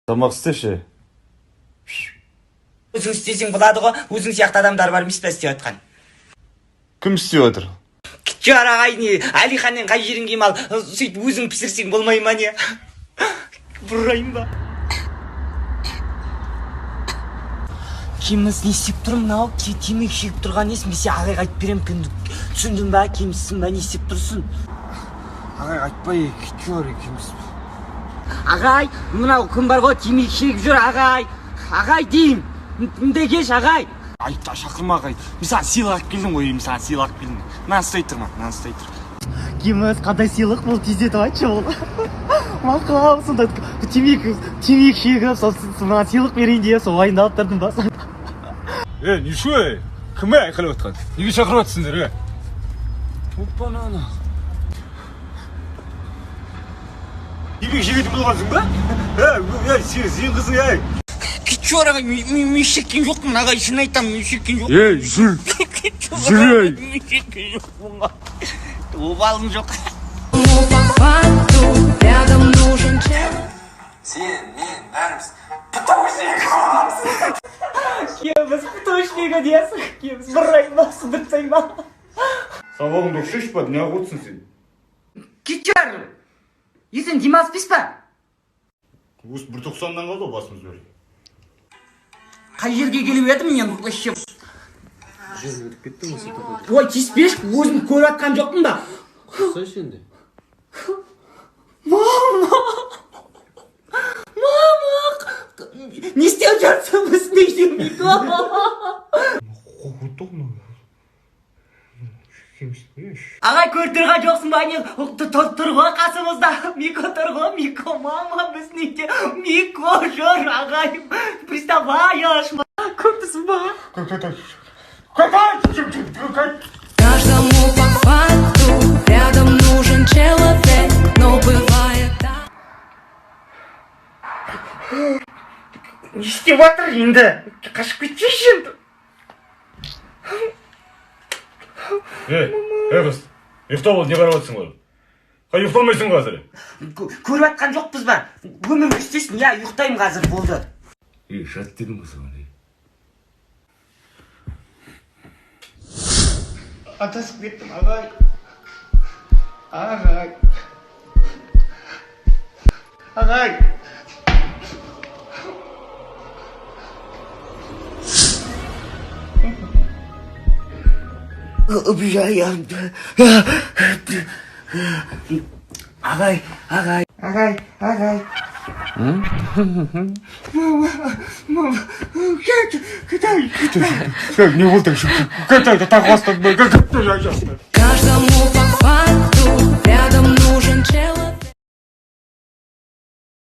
Тамақ істеші. Өзің істесең болады ғой, өзің сияқты адамдар бар емес пе істеп жатқан. Кім істеп отыр? Жар ағай не, Әлиханнен қай жерін киім ал, сөйтіп өзің пісірсең болмай ма не? Бұрайын ба? Кеміз не істеп тұр мынау? Темек шегіп тұрған несін бесе ағайға айтып берем кімді. Түсіндің ба, кемсің ба, не істеп тұрсың? Ағай айтпай, кетер екеміз. Ағай, мынау кім бар ғой, темек шегіп жүр ағай. Ағай деймін. Мындай кеш ағай. Айтта шақырма ағай. Мен саған сыйлық алып келдім ғой, саған сыйлық алып келдім. Мынаны ұстай тұрма, мынаны ұстай тұр. Кеміз қандай сыйлық бұл тездетіп айтшы ол. Мақұл, сонда темек шегіп, маған сыйлық берейін деп сол уайымдалып тұрдым ба? Неше? Кім айқайлап отқан? Неге шақырып жатсыңдар, Оппананы. Темек шегетін болғансың ба? Сен қызың, Кечор ағай, мен шеккен жоқпын ағай, шын айтам, мен шеккен жоқпын. Жүр. Мен шеккен жоқпын. Обалым жоқ. Сен, мен, бәріміз птушник. Кеміз птушнигі дейсің, кеміз бұрайын ба, сұдыртсайын ба. Сабағыңды оқшаш па, не ағытсың сен? Кечор, есен Димас бес па? Осы 1.90-нан қалды басымыз бәрі. Қай жерге келіп едім мен вообще? Ой, тиіспеш, өзім көріп атқан жоқпын ба? Ұқсайшы енді. Мама! Не істеп жатсың біз, не істемейді? Ағай көріп тұрған жоқсың ба, не тұр ғой қасымызда. Мико тұр ғой, Мико, мама, біз неде? Мико, жүр, ағай, приставаешь, ма? Көптісің ба? Каждому по факту рядом нужен человек, но бывает так. Не істеп жатыр енді? Қашып кетсейші енді. Қыз, ұйықтап ол не қарап жатсың ғой? Қай ұйықтамайсың қазір? Көріп атқан жоқпыз ба? Өмір істесін, я ұйықтаймын қазір, болды. Жат дедім ғой саған. Адасып кеттім, ағай. Ағай. Ағай. Не болды? Қайта тағы бастады. Каждому по факту